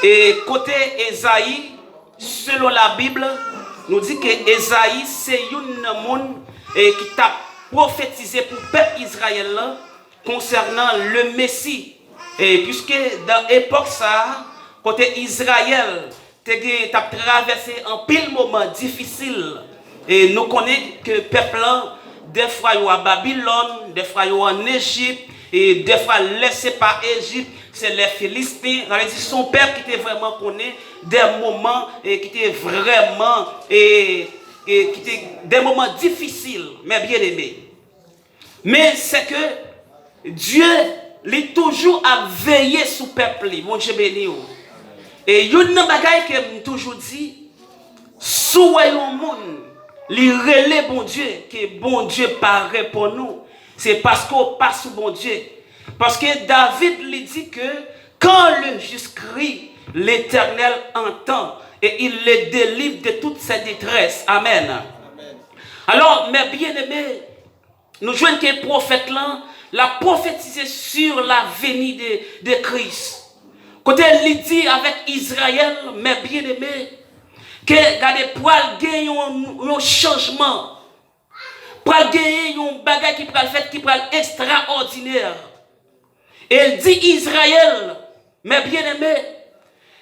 Et côté Esaïe, selon la Bible, nous dit que Esaïe, c'est un monde qui t'a prophétisé pour le peuple Israël concernant le Messie. Et puisque dans l'époque, ça, côté Israël, t'a traversé un pile moment difficile. Et nous connaissons que le peuple, des fois, il y a Babylone, des fois, il y a en Égypte, et des fois, laissé par Égypte, c'est les Philistins. Son père qui était vraiment connu des moments qui étaient vraiment qui étaient des moments difficiles, mais bien aimés. Mais c'est que Dieu est toujours à veiller sur le peuple, mon Dieu béni. Et il y a une bagaille que je toujours dit, soyez au monde, les relais bon Dieu, que bon Dieu paraît pour nous. C'est parce qu'on passe sous bon Dieu. Parce que David lui dit que quand le juste crie, l'Éternel entend et il les délivre de toute sa détresse. Amen. Amen. Alors, mes bien-aimés, nous jouons que le prophète là, l'a prophétisé sur la venue de Christ. Quand il dit avec Israël, mes bien-aimés, que regardez, pour gagner un changement, pour gagner un bagage qui peut faire, qui peut être extraordinaire. Et il dit Israël, mes bien-aimés,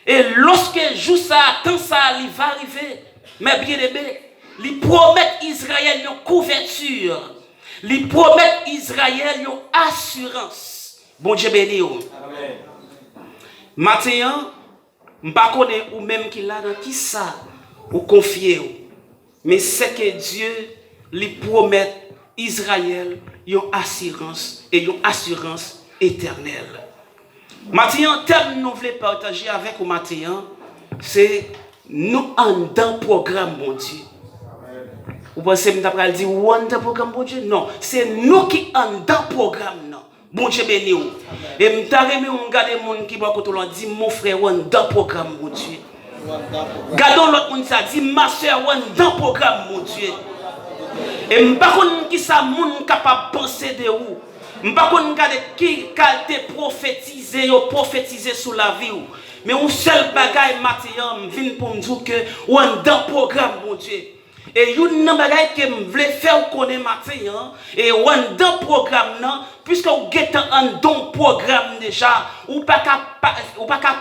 et lorsque jour ça, quand ça il va arriver, mes bien-aimés, il promet Israël une couverture, il promet Israël une assurance. Bon Dieu béni. Amen. Maintenant, je ne sais pas ou même qui l'a dans qui ça, ou confier. Mais c'est que Dieu lui promet Israël une assurance et une assurance éternelle. Maintenant, thème nous voulons partager avec vous maintenant, c'est nous en dans programme mon Dieu. Vous pensez que je dire ou en dans programme mon Dieu? Non, c'est nous qui en dans programme non. Bon Dieu béni. Et je regarde les gens qui dit mon frère ou en dans programme mon Dieu. Gardons l'autre monde ça dit ma soeur ou en dans programme mon Dieu. Et je ne sais pas qui ça monde capable de penser de vous. Je ne sais pas qui qualité prophétisé sur la vie. Mais un seul bagaille maintenant vient pour me dire que ou en dans programme mon Dieu. Et une bagaille que je voulais faire connaître maintenant et ou en dans programme non puisque vous êtes en don programme déjà ou pas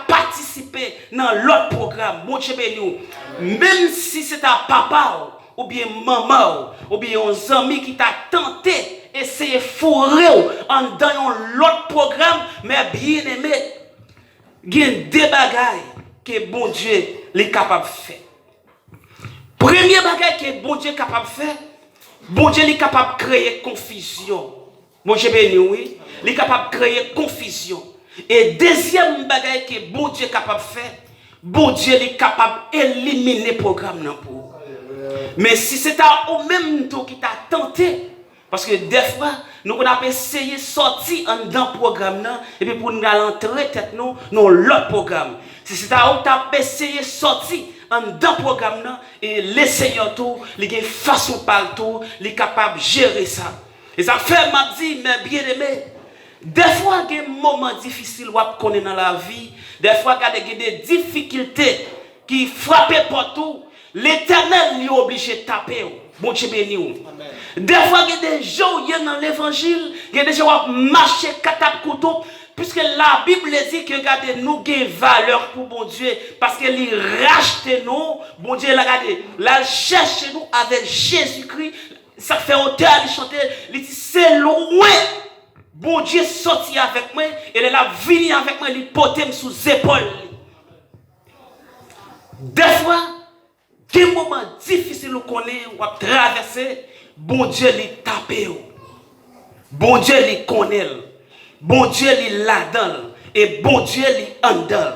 participer dans l'autre programme mon Dieu béni. Même si c'est un papa ou bien maman ou bien un ami qui t'a tenté essayer fourrer en dans l'autre programme, mais bien aimé, il y a des bagailles que bon Dieu est capable de faire. Premier bagaille que bon Dieu est capable de faire, bon Dieu est capable de créer confusion. Bon Dieu béni, oui, il est capable de créer confusion. Et deuxième bagaille que bon Dieu est capable de faire, bon Dieu est capable d'éliminer le programme pour vous. Mais si c'est au même temps qui t'a tenté, parce que des fois, nous avons essayé de sortir dans le programme et puis pour nous entrer tête nous dans l'autre programme. Si c'est à où tu as essayé de sortir dans le programme et l'essayer tout, il a façon partout, il est capable de gérer ça. Et ça fait m'a dit, mais bien aimé, des fois il y a des moments difficiles qu'on connaît dans la vie, des fois il y a des difficultés qui frappent partout, l'Éternel est obligé de taper. Bon Dieu béni. Des fois, il y a des gens qui sont dans l'évangile, il y a des gens qui marchent catap couteau, puisque la Bible dit que regardez, nous avons valeur pour bon Dieu, parce qu'il rachète nous, bon Dieu, regardez, la cherche nous avec Jésus-Christ, ça fait hauteur à lui chanter, il dit c'est loin, bon Dieu sorti avec moi, et il a venu avec moi, il porte sous les épaules. Des fois, des moments difficiles qu'on connaît, on va traverser, bon Dieu les tape. Bon Dieu les connaît. Bon Dieu les là-dedans. Et bon Dieu les en dedans.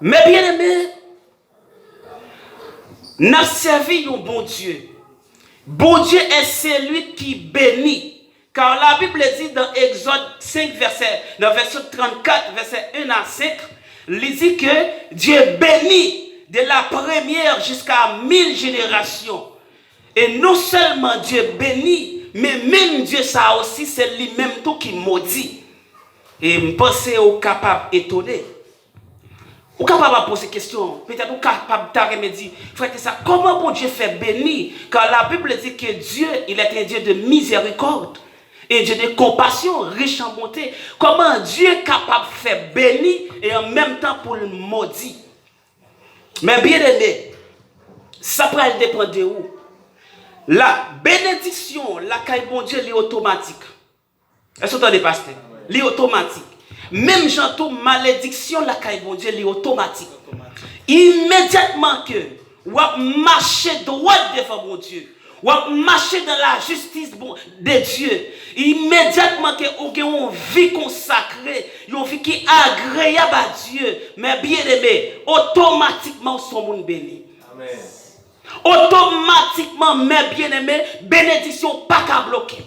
Mais bien aimé, nous avons servi un bon Dieu. Bon Dieu est celui qui bénit. Car la Bible dit dans Exode 5, verset 34, verset 1 à 5, il dit que Dieu bénit de la première jusqu'à 1000 générations. Et non seulement Dieu bénit, mais même Dieu ça aussi, c'est lui-même tout qui maudit. Et me penser au capable étonné. Ou capable de poser question, peut-être ou capable de dire, frère, ça, comment bon Dieu fait bénir? Car la Bible dit que Dieu, il est un Dieu de miséricorde, un Dieu de compassion, riche en bonté. Comment Dieu est capable de faire bénir et en même temps pour le maudire? Mais bien aimé, ça peut dépendre de où? La bénédiction, la caille bon Dieu, elle est automatique. Est-ce que vous entendez, pasteur? Elle est automatique. Même j'entends malédiction, la caille bon Dieu, elle est automatique. Immédiatement que vous marchez droit devant mon Dieu, vous marchez dans la justice de Dieu, immédiatement que vous avez une vie consacrée, une vie qui est agréable à Dieu, mais bien aimé, automatiquement, vous êtes monde béni. Amen. Automatiquement, mes bien-aimés, bénédiction pas qu'à bloquer.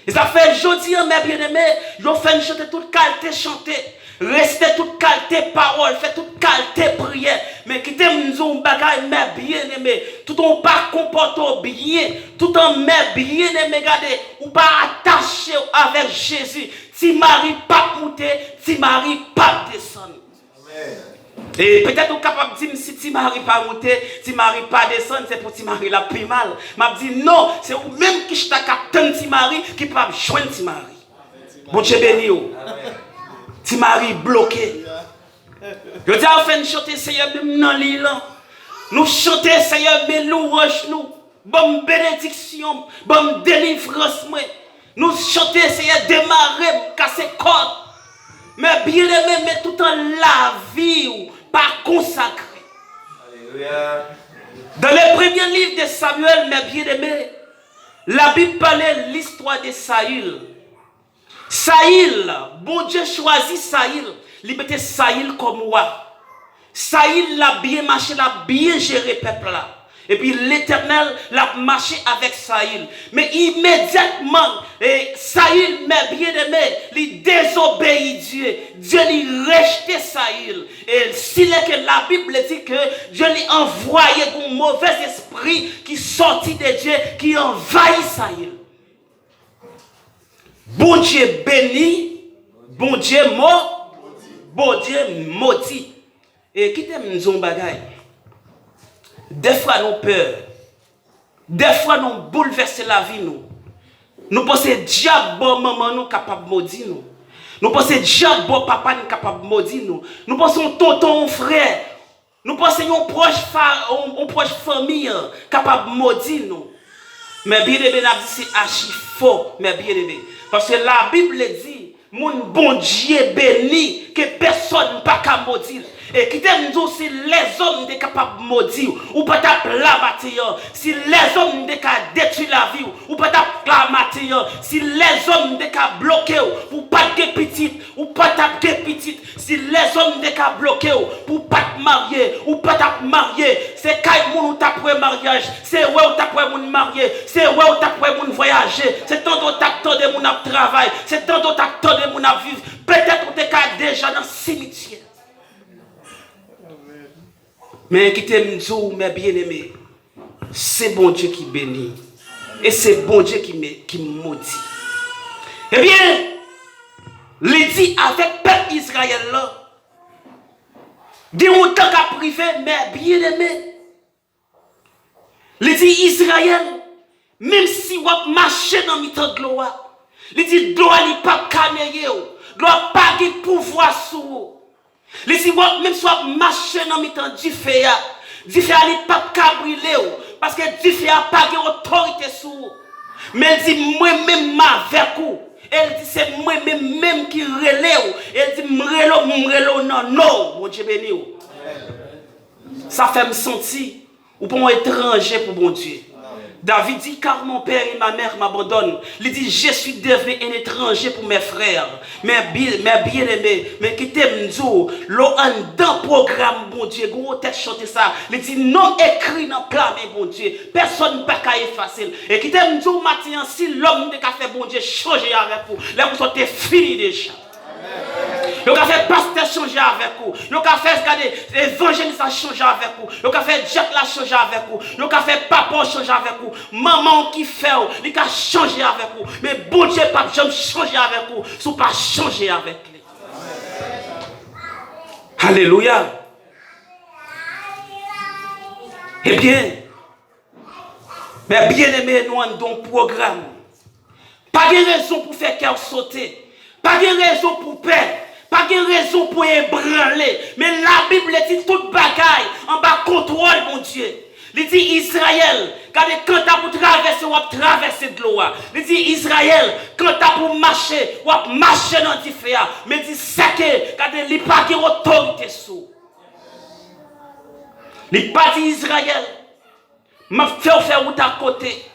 Et ça fait jeudi, mes bien-aimés, je fais chanter toute qualité chanter, rester toute qualité parole, faire toute qualité prière. Mais quittez nous bagaille, mes bien-aimés, tout en pas comporter bien, tout en mes bien-aimés, regardez, ou pas attaché avec Jésus. Si Marie pas monter, si Marie pas descendre. Amen. Et peut-être vous capable de dire si Timari pas monter, Timari pas descendre, c'est pour Timari la plus mal. M'a dit non, c'est vous même qui ch'ta captain Timari qui peut joindre Timari. Bon Dieu béni vous. Timari bloqué. Je dis à fin chanter Seigneur même dans l'île. Nous chanter Seigneur mais louange nous. Bonne bénédiction, bonne délivrance moi. Nous chanter Seigneur démarrer casser cordes. Mais bien aimé mais tout en la vie pas consacré. Alléluia. Dans le premier livre de Samuel, mes bien-aimés, la Bible parlait de l'histoire de Saül. Saül, bon Dieu choisit Saül, il mettait Saül comme roi. Saül l'a bien marché, l'a bien géré le peuple là. Et puis l'Éternel l'a marché avec Saül. Mais immédiatement, Saül, mes bien-aimés, il désobéit Dieu. Dieu lui rejeté Saül. Et s'il est que la Bible dit que Dieu lui envoyé un mauvais esprit qui sortit de Dieu, qui envahit Saül. Bon Dieu béni, bon Dieu mort, bon Dieu maudit. Et qui t'aime nous bagaille? Des fois, nous peur. Des fois, nous bouleverser la vie. Nous pensons que diable, maman, nous capable de maudire nous. Nous pensons que diable, papa, nous capable de maudire nous. Nous pensons tonton, frère. Nous pensons une proche famille capable de maudire nous. Mais bien aimé, c'est archi faux. Mais bien aimé. Parce que la Bible dit, mon bon Dieu béni, que personne ne peut pas maudire. Et qui t'aime nous, si les hommes sont capables de maudire, ou pas taper la bâtiment, si les hommes sont capables de détruire la vie, ou pas taper la matière, si les hommes sont capables de bloquer, ou pas de petite, ou pas taper petite, si les hommes sont capables de bloquer, pour pas te marier, ou pas te marier, c'est quand moun ou t'après mariage, c'est où ou t'après moun marié, c'est où ou t'après moun voyager, c'est tant ou t'attendez moun à travail, c'est tant ou t'attendez moun à vivre, peut-être ou t'es déjà dans le cimetière. Mais qui t'aime nous, mes bien-aimés, c'est bon Dieu qui bénit. Et c'est bon Dieu qui maudit. Eh bien, il dit avec peuple Israël là, dit autant qu'à privé, mais bien-aimés. Il dit Israël, même si vous marchez dans le temps de gloire, il dit gloire n'est pas canéé, gloire pas de pouvoir sur vous. Les si même soit marcher dans le temps du feu, n'est pas brûler parce que du feu n'a pas d'autorité sur vous. Mais elle dit moi-même avec vous. Elle dit c'est moi-même qui relève. Elle dit m'relo non, bon Dieu béni. Ça fait me sentir ou pour un étranger pour bon Dieu. David dit, car mon père et ma mère m'abandonnent. Il dit, je suis devenu un étranger pour mes frères. Mais bien-aimés, mais qui t'aime nous, l'on dans programme, bon Dieu, gros tête chanter ça. Il dit, non écrit dans le plan, bon Dieu. Personne ne peut effacer. Et qui t'aime nous, maintenant, si l'homme de café, bon Dieu, changer avec vous. Là, vous sortez fini déjà. Vous avez fait pasteur changer avec vous. Vous avez fait regarder évangéliste changer avec vous. Vous avez fait Jack la changer avec vous. Vous avez fait papa changer avec vous. Maman qui fait, il a changé avec vous. Mais bon Dieu, pas jamais changer avec vous. Si vous pas changer avec lui. Alléluia. Eh bien, mais bien aimé, nous avons un programme. Pas de raison pour faire cœur sauter. Pas de raison pour perdre. Pas de raison pour ébranler. Mais la Bible dit toute bagaille en bas contrôle, mon Dieu. Il dit Israël, quand tu as pour traverser, ou traverser de l'eau. Il dit Israël, quand tu as pour marcher, ou marcher dans le feu. Mais il dit c'est que, quand tu n'as pas d'autorité sous. Il n'a pas dit Israël, m'a fait faire route à côté.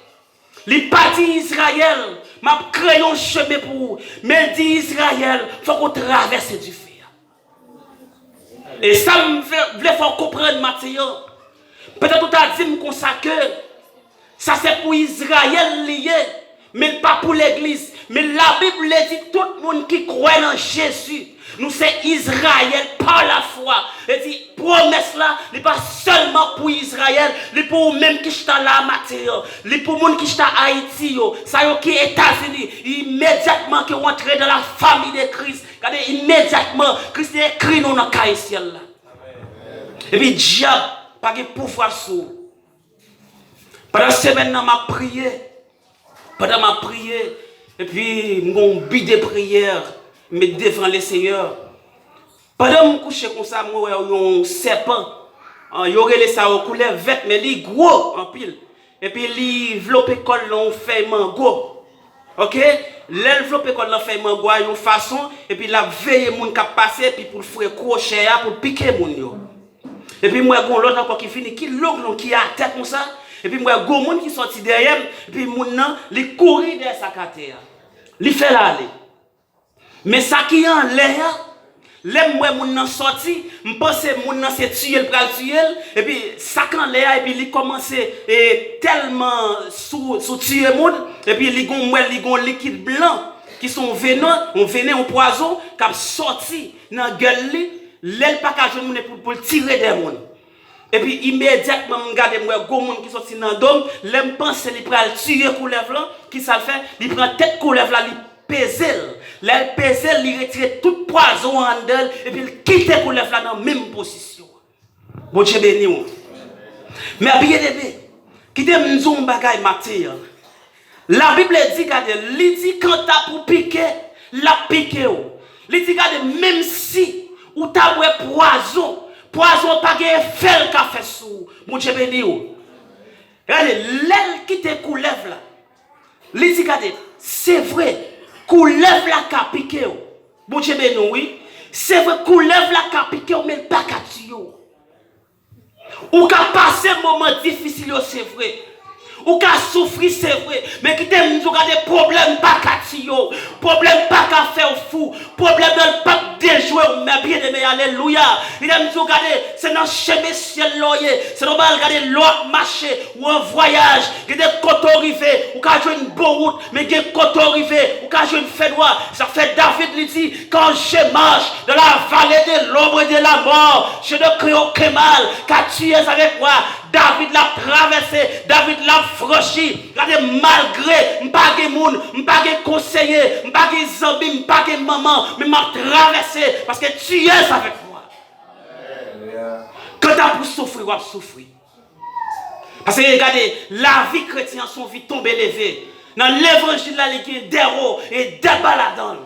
Il n'a pas dit Israël, m'a créé un chemin pour vous. Mais il dit Israël, il faut qu'on traverse du feu. Et ça me fait faire comprendre, Mathieu. Peut-être que tu as dit comme ça que ça c'est pour Israël lié, mais pas pour l'église. Mais la Bible dit tout le monde qui croit en Jésus. Nous c'est Israël par la foi. Et dit promesse là, n'est pas seulement pour Israël, mais pour même qui est là matière, les pour monde qui est à Haïti, ça yo qui est États-Unis, immédiatement qui rentrent dans la famille de Christ. Regardez immédiatement Christ est écrit dans le cahier ciel là. Et puis diable pas de pouvoir sur. Pendant cette semaine m'a prié. Pendant ma prière et puis mon but de prière me devant le Seigneur. Pendant mon coucher comme ça, moi un serpent. Il aurait laissé ça au couleur vert mais il gros en pile. Et puis il enveloppé col dans feuille mango. OK? L'enveloppé col dans feuille mango a une façon et puis la veille moun qui passer puis pour faire crochet pour piquer moun yo. Et puis moi gon l'autre encore qui finit qui l'autre qui a tête comme ça. Et puis moi gon moun qui sorti derrière et puis moun nan li courir derrière sa terre. Li fait l'aller. Mais ça qui en l'air, l'aime moi moun nan sorti, m'pense moun nan c'est tuer le pral tuer et puis ça quand l'air et puis il commence tellement sous tuer moun et puis li gon liquide blanc qui sont venin, on venin un poison qui a sorti dans gueule li, l'aile pas ka joindre pour tirer des moun. Et puis immédiatement je regarde moi gon moun qui sorti dans dôme, l'aime pense li pral tuer couleuvre là, qui ça fait, il prend tête couleuvre là, il pèsel. L'aile pèsel, il retire tout poison en d'elle et puis il quitte couleuvre là dans même position. Bon Dieu béni ou. Mais bien aimé, qui te m'zon bagay matière. La Bible dit que li dit quand t'as pour piquer, la piquer ou. Li dit que même si ou t'as poison pas de fel qu'a fait sous. Bon Dieu béni ou. Regardez, l'aile qui te couleuvre là. Li dit que c'est vrai, couleuvre la qu'a piqué ou. Bon Dieu béni oui. C'est vrai, couleuvre la qu'a piqué ou, mais pas qu'a tué ou. Ou qu'a passé un moment difficile, c'est vrai. Ou qu'a souffrir, c'est vrai. Mais qui t'aime nous regarder problème pas qu'à tirer, problème pas qu'à faire fou, problème pas déjouer, mais bien aimé, alléluia. Il aime nous regarder, c'est dans le chemin ciel loyer, c'est normal regarder l'autre marché ou un voyage, il y a des côtes arrivées, ou qu'a joué une bonne route, mais il y a des côtes arrivées, ou qu'a joué une fête noire. Ça fait David lui dit, quand je marche dans la vallée de l'ombre de la mort, je ne crie aucun mal, car tu es avec moi. David l'a traversé, David l'a franchi. Regardez, malgré, m'pas de moun, m'pas de conseiller, m'pas de zambi, m'pas de maman, mais m'a traversé parce que tu es avec moi. Quand t'as pour souffrir, on va souffrir. Parce que regardez, la vie chrétienne, son vie tombe élevée. Dans l'évangile, là, il y a des héros et des baladons.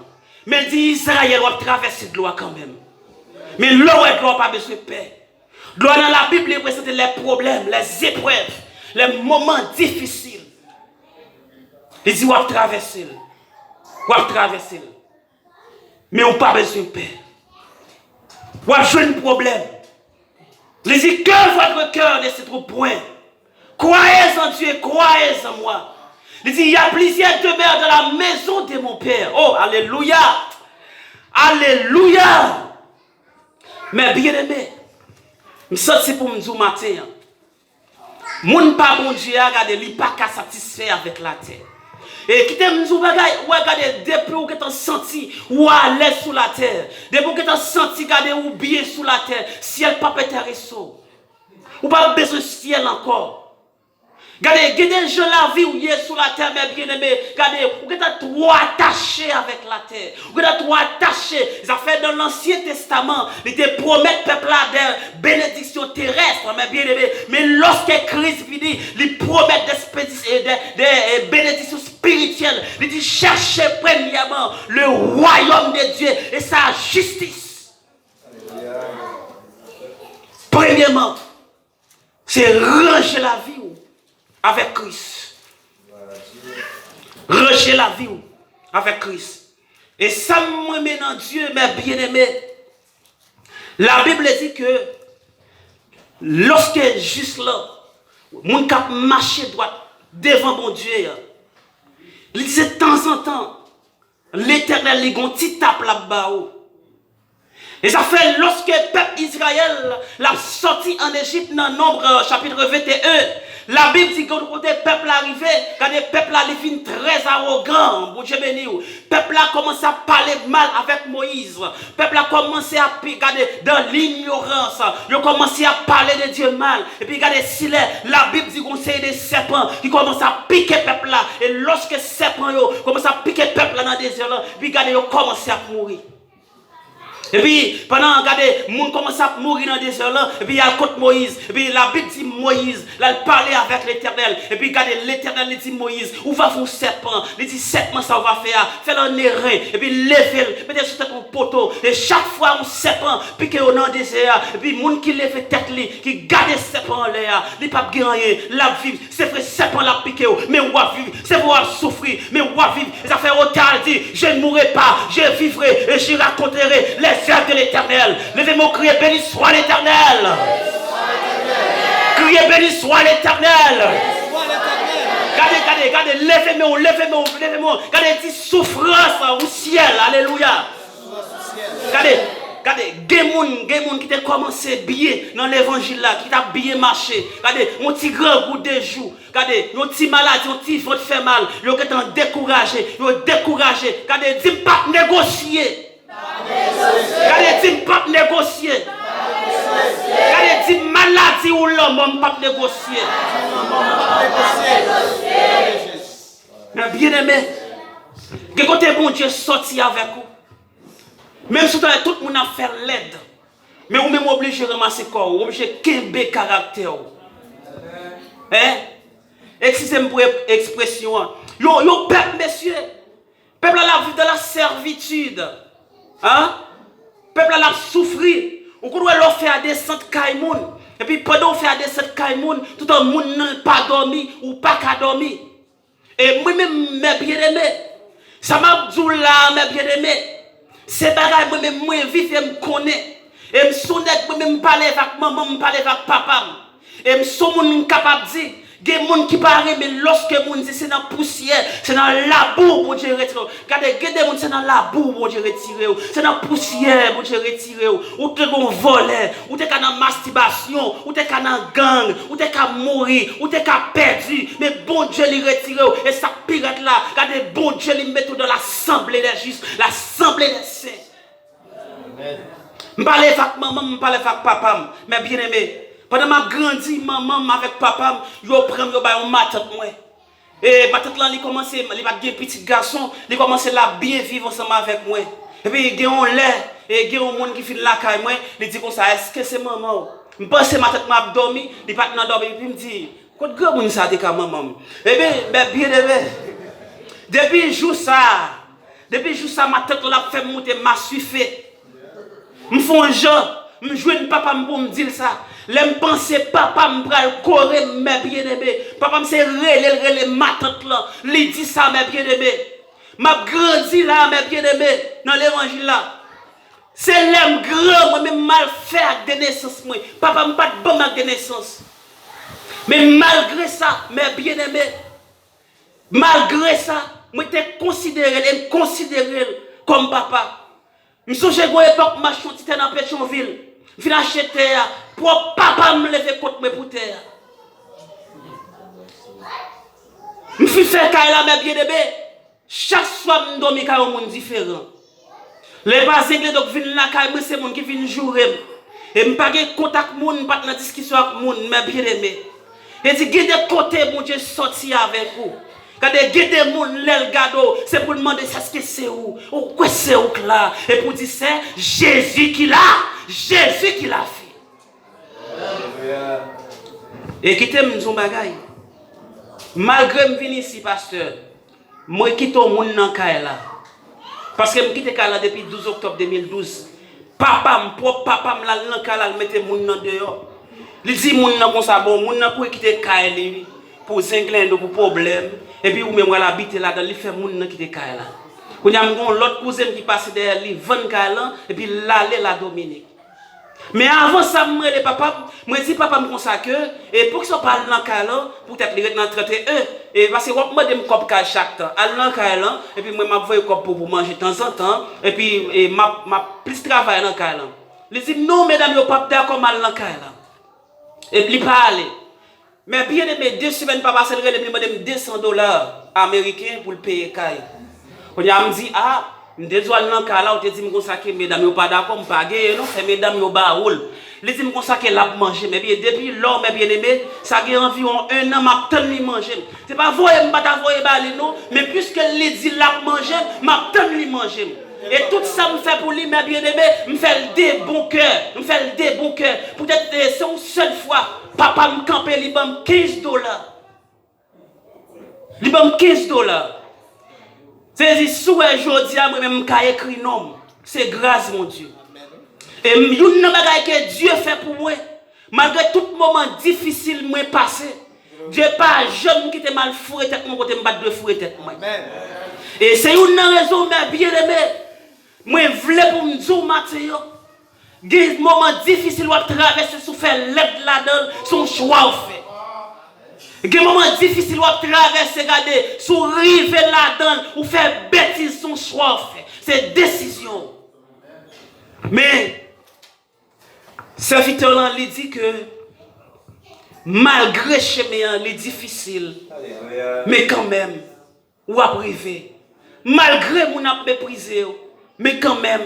Mais il dit Israël va traverser de l'eau quand même. Mais l'eau et l'eau pas besoin de paix. L'eau dans la Bible représente les problèmes, les épreuves, les moments difficiles. Il dit on va traverser. On va traverser. Mais on n'a pas besoin de paix. On va jouer un problème. Il dit que votre cœur ne se trouve point. Croyez en Dieu, croyez en moi. Il dit il y a plusieurs demeures dans la maison de mon Père. Oh, alléluia. Alléluia. Mais bien aimé, ça c'est pour me dire matin. Mon pas bon Dieu regarde, il pas qu'à satisfaire avec la terre. Et qui t'aime nous bagay, ou regarde depuis où que t'as senti ou à l'aise sous la terre. Depuis où que t'as senti garder ou bien sous la terre, ciel pas intéressant. Ou pas besoin de ciel encore. Regardez, des gens la vie où il est sur la terre, mes bien-aimés. Regardez, vous êtes trop attachés avec la terre. Vous êtes trop attachés. Ça fait dans l'Ancien Testament, ils te promettent peuple là des bénédictions terrestres, mes bien-aimés. Mais lorsque Christ vient, ils promettent des bénédictions spirituelles. Ils disent cherchez premièrement le royaume de Dieu et sa justice. Premièrement, c'est ranger la vie avec Christ. Ranger la vie avec Christ. Et ça me met dans Dieu, mes bien-aimés. La Bible dit que lorsque juste là, mon cap marché droit devant mon Dieu, il disait de temps en temps, l'Éternel, il y a un petit tape là-bas. Et ça fait lorsque le peuple Israël l'a sorti en Égypte dans Nombre chapitre 21, la Bible dit que quand le peuple arrivé, quand le peuple là, il finit très arrogant, bon Dieu béni, le peuple a commencé à parler mal avec Moïse, le peuple a commencé à regarder dans l'ignorance, il a commencé à parler de Dieu mal, et puis regardez, si la Bible dit qu'on c'est des serpents qui commencent à piquer le peuple là, et lorsque les serpents commencent à piquer le peuple là dans le désert là, puis regardez, ils ont commencé à mourir. Et puis, pendant, regardez, le monde commence à mourir dans le désert là, et puis il y a le côté Moïse, et puis la Bible dit Moïse, là, il parlait avec l'Éternel, et puis regardez, l'Éternel dit Moïse, où va faire un serpent, il dit serpent ça va faire un airain, et puis levez-le, mettez sur ton poteau, et chaque fois un serpent piqué dans le désert, et puis le monde qui lève tête, qui garde le serpent en l'air, il pas gagner, la vivre, c'est vrai, serpent l'a piqué, mais on va vivre, c'est vrai, souffrir, mais on va vivre, et ça fait autant dit, je ne mourrai pas, je vivrai, et je raconterai les œuvres de l'Éternel. Levez-moi, criez béni soit l'Éternel. Criez béni soit l'Éternel. Regardez, levez-moi. Regardez, dit souffrance au ciel. Alléluia. Regardez, des gens qui ont commencé bien dans l'évangile là, qui ont bien marché. Regardez, mon petit grand goût de jour. Regardez, mon petit malade, mon petit faut te faire mal. Ils ont découragé. Regardez, dis pas négocier. Regardez, dis pas négocier. Regardez, dis maladie ou l'homme, pas négocier. Mais bien aimé, que côté bon Dieu sorti avec vous. Même si tout le monde a fait l'aide, mais vous même obligé de ramasser corps, obligé de kembe caractère. Hein? Excusez-moi pour l'expression. Yo peuple, messieurs, peuple a la vie de la servitude. Hein? Peuple a souffert. Ou qu'on doit faire descendre Kaimoun. Et puis pendant faire descendre Kaimoun, tout le monde n'a pas dormi ou pas qu'à dormir. Et moi-même, mes bien-aimés, ça m'a dit là, mes bien-aimés, c'est bagaille moi-même, moi vivre et me connais. Et me sonner moi-même parler avec maman, me parler avec papa. Et me sonner capable de dire, il y a des gens qui parlent, mais lorsque les gens disent c'est dans la poussière, c'est dans la boue, bon Dieu retire. Regardez, il y a des gens qui sont dans la boue, bon Dieu retire. C'est dans la poussière, bon Dieu retire. Ou tu es un voleur, ou tu es dans la masturbation, ou tu es dans la gang, ou tu es mourir, ou tu es perdu. Mais bon Dieu les retire. Et ça pirate là, regardez, bon Dieu les met dans l'assemblée des justes, l'assemblée des saints. Je parle avec maman, je parle avec papa, mais bien aimé. Pendant que je grandis, maman avec papa, je prends ma tante. Et ma tante, il commence, il va être un petit garçon, il commence à bien vivre ensemble avec moi. Et puis, il y a un lait, et il y a un monde qui fait la caille, il dit comme ça, est-ce que c'est maman? Je pense que ma tante m'a dormi, il va pas dormir, il me dit, quoi de grand monde ça, c'est maman? Eh bien, bien aimé, depuis le jour ça, ma tante l'a fait monter, m'a suivi. Je fais un jeu, je joue un papa pour me dire ça. L'aime penser papa me pral correr mes bien-aimés. Papa me c'est relé ma tante là. Il dit ça mes bien-aimés. M'a grandi là mes bien-aimés dans l'évangile là. C'est l'aime grand moi même mal faire de naissance moi. Papa me pas bon de naissance. Mais malgré ça mes bien-aimés, malgré ça, moi t'ai considéré comme papa. Je me souviens à l'époque où je suis dans Pétionville. Je viens acheter pour papa me lever contre mes terre. Je suis fait là, mes bien-aimés. Chaque soir, je dormis avec un monde différent. Les basiques, donc, viennent là, c'est les gens qui viennent jouer. Et je n'ai pas de contact avec les gens, pas de discussion avec les gens, mes bien-aimés. Et dit, il y a des côtés, mon Dieu, sorti avec vous. Quand il y a des gens qui gado, c'est pour demander ce que c'est où, ou quoi c'est où là. Et pour dire c'est Jésus qui l'a, Jésus qui l'a fait. Et quittez mon bagay. Malgré que je viens ici, pasteur, moi quitte au monde dans Kaila. Parce que je quitte Kaila depuis 12 octobre 2012. Papa, mon propre papa, me l'a dans Kaila, il mettait mon nom dehors. Il dit mon nom comme ça, bon, mon nom pour quitter Kaila pour zingler pour problème. Et puis, ou même elle habite là-dedans, il fait mon nom qui était Kaila. Quand il y a l'autre cousin qui passe derrière lui, 20 Kaila, et puis là, la Dominique. Mais avant ça, moi, les papas, moi, dis papa me consacre, et pour qu'ils soient pas dans le Kaila, pour être les dans 31, et parce que moi, je me coupe chaque temps, à dans le Kaila, et puis moi, je vais pour manger de temps en temps, et puis, ma plus travail dans le Kaila. Il dit, non, mesdames, je ne pas d'accord mal dans le Kaila. Et puis, il parle. Mais bien aimé, 2 semaines pas passer, il me donne $200 américains pour le payer Kaila. Quand il me dit, ah, je suis dans le Kaila, on te dit, je mesdames, je ne pas d'accord, je ne pas non, c'est mesdames, je ne pas roule. Les dit comme ça qu'elle a mangé, mais bien depuis l'homme bien aimé, ça a environ 1 an m'a tenu manger. C'est pas voyer me pas voyer baler non, mais puisque les dit l'a manger, m'a tenu manger. Et tout ça me fait pour lui, mais bien aimé, me fait des bons cœurs, me fait des bons cœurs. Peut-être c'est une seule fois, papa me camper, il m'a $15. Il m'a $15. C'est si aujourd'hui moi même ka écrit nom, c'est grâce mon Dieu. Et une bagaille que Dieu fait pour moi, malgré tout moment difficile moi passé, Dieu pas jamais qui te mal foué tête mon côté me battre de foué tête moi. Et c'est une raison mais bien aimé, moi voulais pour me dire matin, des moments difficiles ou traverser sous faire l'aide là-dedans, son choix fait. Des moments difficiles ou traverser regarder sous river là-dedans ou faire bêtise son choix fait. C'est décision. Mais serviteur là, il dit que malgré chemin les difficile, mais quand même, ou à privé. Malgré mon a méprisé, mais quand même,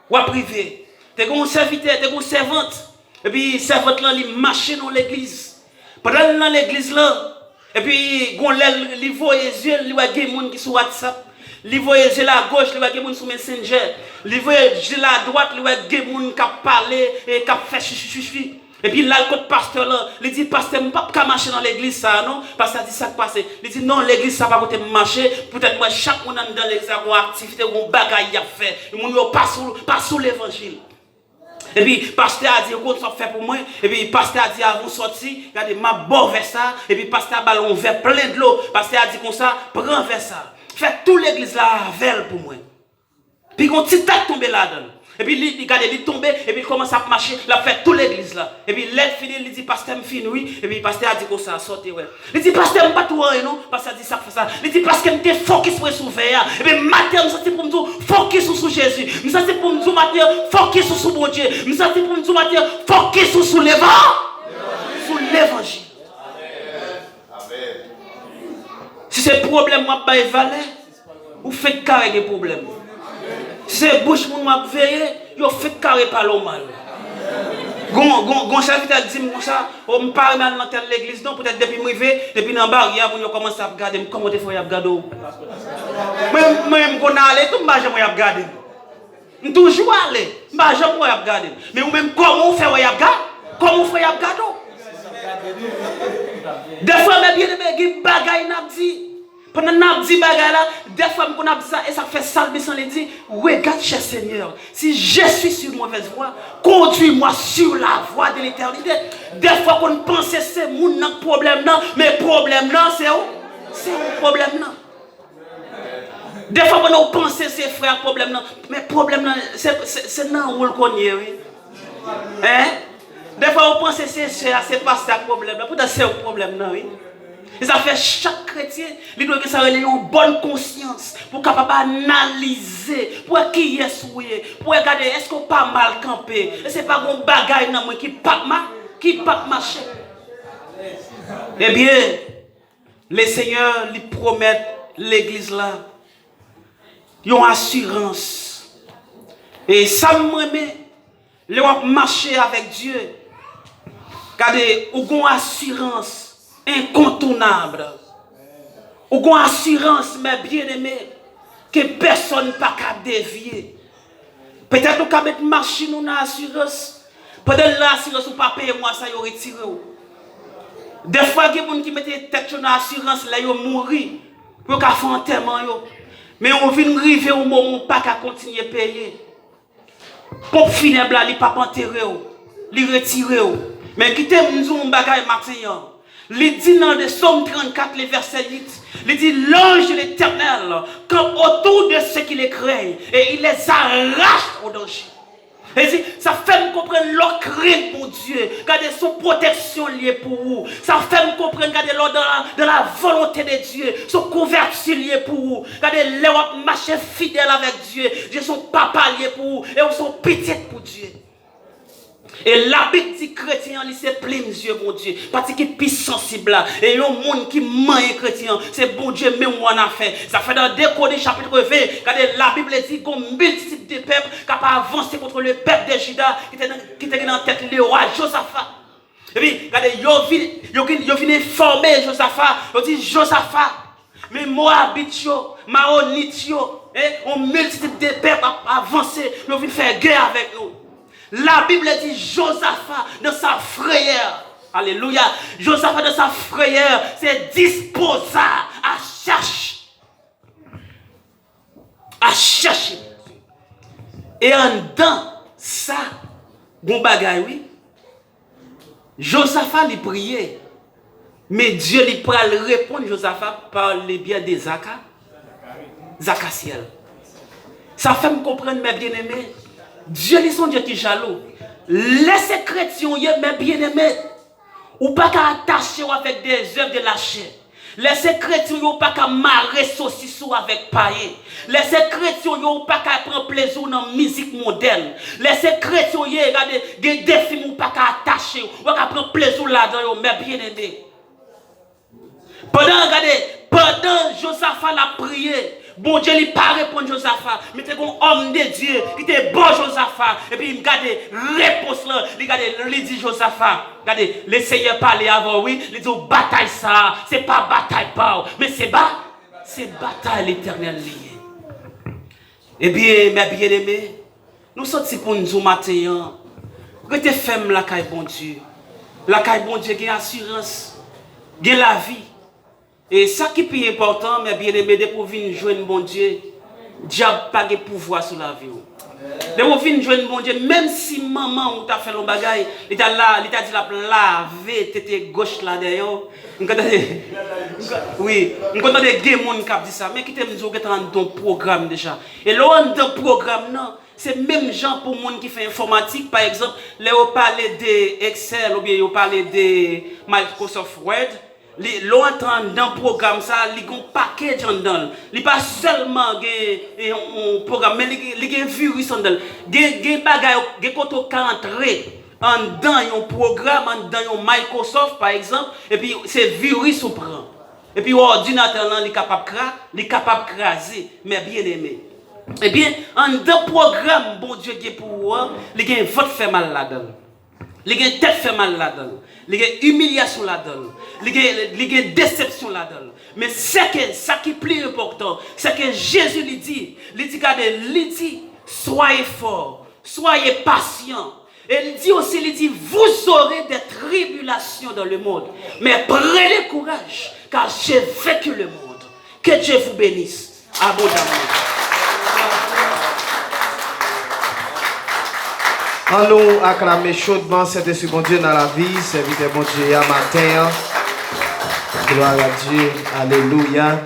ou à privé. T'es un serviteur, t'es une servante. Et puis servante là, il marche dans l'église. Pendant dans l'église là, et puis il voit les yeux, il voit des gens qui sont sur WhatsApp. Il voit les yeux à gauche, il voit des gens sur Messenger. Il voit les yeux à droite, il voit des gens qui parlent et qui font chuchu. Et puis là, le pasteur là, il dit, pasteur, je ne peux pas marcher dans l'église ça, non? Pasteur dit ça qui passe. Il dit, non, l'église ça va pas marcher. Peut-être moi, chaque monde dans l'église a une activité, une bagaille à faire. Le monde pas sous l'évangile. Et puis, pasteur a dit, qu'on ça fait pour moi. Et puis, pasteur a dit, avant de sortir, regardez, ma bon vers ça. Et puis, pasteur a ballon vers plein de l'eau. Pasteur a dit comme ça, prends vers ça. Faites toute l'église là, avec pour moi. Puis, on petit tac tombé là-dedans. Et puis, il tombe, et puis il commence à marcher, il a fait toute l'église là. Et puis, l'aide fini, il dit, pasteur, je finis, oui. Et puis, pasteur a dit comme ça, sortez, ouais. Il dit, pasteur, je ne pas tout non. Pasteur a dit ça, fait ça. Il dit, parce que je suis focus pour s'ouvrir. Et puis, matin, je suis pour me dire, focus sur Jésus. Je suis pour me dire, matin, focus sur mon Dieu. Je suis pour me dire, matin, focus sur l'évangile. Sur l'évangile. Si c'est problème, moi, pas évaluer, ou faites carré des problèmes. Si c'est bouche pour moi veiller, yo fait carré par le mal. Gon serviteur dit comme ça, on me parle mal dans l'église non peut-être depuis m'rivé, depuis dans barrière pour commencer à regarder comment des fois y a regarder. Même qu'on aller tout m'pa jamais y regarder. On toujours aller, m'pa jamais y regarder. Mais ou même comment on fait y regarder? Comment on fait y regarder? Des fois mais bien des bagaille n'a dit. Pendant que nous dit bagay là, des fois qu'on a dit ça et ça fait salver sans les dire, regarde cher Seigneur, si je suis sur une mauvaise voie, conduis-moi sur la voie de l'éternité. Des fois qu'on pense que c'est mon problème là, mais problème là c'est où? C'est un problème là. Des fois qu'on pense que c'est frère problème là, mais problème là c'est non où le connaît oui. Hein? Des fois on pense que c'est pas ça problème là, pourtant c'est un problème là oui. Et ça fait chaque chrétien, il doit avoir une bonne conscience pour capable analyser pour qui est souillé, pour regarder est-ce qu'on pas mal campé, et c'est pas un bagaille dans moi qui pas marcher. Eh bien, les seigneurs lui promettent l'église là, ils ont assurance. Et ça me remet, ils vont marcher avec Dieu. Regardez, ils ont assurance. incontournable. Ou une assurance, mes bien-aimés, que personne n'a pas qu'à dévier. Peut-être qu'on peut mettre machine ou une assurance. Pendant l'assurance, ou pas payer moi, ça y aurait retiré. Des fois, il y a des gens qui mettent tête sur l'assurance, là, ils mourent. Pour qu'ils fassent un enterrement. Mais on vient arriver au moment où on ne peut pas continuer à payer. Pour finir, il ne peut pas enterrer. Il retirer. Mais quittez un bagage matin. Il dit dans le Somme 34, le verset 8, il dit l'ange de l'Éternel, comme autour de ceux qui les craignent, et il les arrache au danger. Et dit, ça fait me comprendre leur crainte pour Dieu, regardez son protection liée pour vous. Ça fait me comprendre, regardez leur dans la volonté de Dieu, son conversion liée pour vous. Regardez leur marcher fidèle avec Dieu, Dieu son papa lié pour vous, et son petit pour Dieu. Et la Bible dit chrétien, il c'est plein de Dieu, bon Dieu. Parce qu'il est plus sensible là. Et il y a un monde qui ment chrétien. C'est bon Dieu, mais on a fait. Ça fait dans Décoder chapitre 20. Regardez, la Bible dit qu'on multitude de peuples qui n'a pas avancé contre le peuple de Juda qui était dans la tête le roi Josaphat. Et puis, regardez, ils viennent former Josaphat. Ils dit Josaphat. Mais Moabit, Maonit, on multitude de peuples a avancé. Ils viennent faire guerre avec nous. La Bible dit Josaphat dans sa frayeur. Alléluia. Josaphat dans sa frayeur s'est disposé à chercher. Et en dedans, ça, bon bagaille, oui. Josaphat lui priait. Mais Dieu lui pourra répondre Josaphat par les biens des Zachaciel. Ça fait me comprendre, mes bien-aimés. Dieu est son Dieu qui est jaloux. Laissez chrétiens, mes bien-aimés, ou pas qu'à attacher avec des œuvres de la chair. Laissez chrétiens, ou pas qu'à marrer saucisson avec paille. Laissez chrétiens, ou pas qu'à prendre plaisir dans la musique moderne. Laissez chrétiens, regardez, des défis, ou pas qu'à attacher, ou pas qu'à prendre plaisir là-dedans, mes bien-aimés. Pendant Josaphat l'a prié, bon Dieu lui pas répondre Josaphat, mais c'est un homme de Dieu qui était bon Josaphat. Et puis il regarde réponse là, il dit Josaphat, regardez, le Seigneur parlait avant, oui, il dit bataille ça, c'est pas bataille pas, mais c'est bataille l'éternel lié. Eh bien, mes bien-aimés, nous sommes pour nous matin, restez ferme la caille bon Dieu. La caille bon Dieu qui a assurance, qui a la vie. Et ça qui est plus important, mes bien-aimés, de pour venir joindre bon Dieu, diable n'a pas de pouvoir sur la vie. De pour venir joindre bon Dieu, même si maman ou t'a fait le bagage, il t'a dit la laver tête gauche là derrière. Oui, on connaît des gens qui dit ça, mais qui t'aime dire que tu as ton programme déjà. Et là, dans le programme, non. C'est même gens pour les gens qui font informatique, par exemple, là on parle de Excel ou bien on parle de Microsoft Word. L'entend dans le programme, il y a un paquet de gens. Il n'y a pas seulement un programme, mais il y a un virus. Il y a des bagages qui sont entrés dans un programme, dans un Microsoft par exemple, et puis c'est virus qu'on prend. Et puis l'ordinateur est capable de craser, mais bien aimé. Eh bien, en deux programmes, bon Dieu qui est pour vous, il y a un vote fait mal là-dedans. Il y a une tête fait mal là-dedans. Il y a une humiliation là-dedans. Il y a une déception là-dedans. Mais ça qui est plus important, c'est que Jésus lui dit, soyez forts, soyez patients. Et il dit aussi, vous aurez des tribulations dans le monde. Mais prenez courage, car j'ai vaincu le monde. Que Dieu vous bénisse abondamment. En nous acclamer chaudement cet esprit bon Dieu dans la vie, serviteur bon Dieu à matin. Gloire à Dieu, alléluia.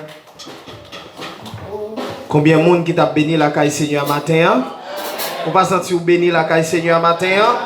Combien de monde qui t'a béni la caille Seigneur à matin? On va sentir béni la caille Seigneur à matin?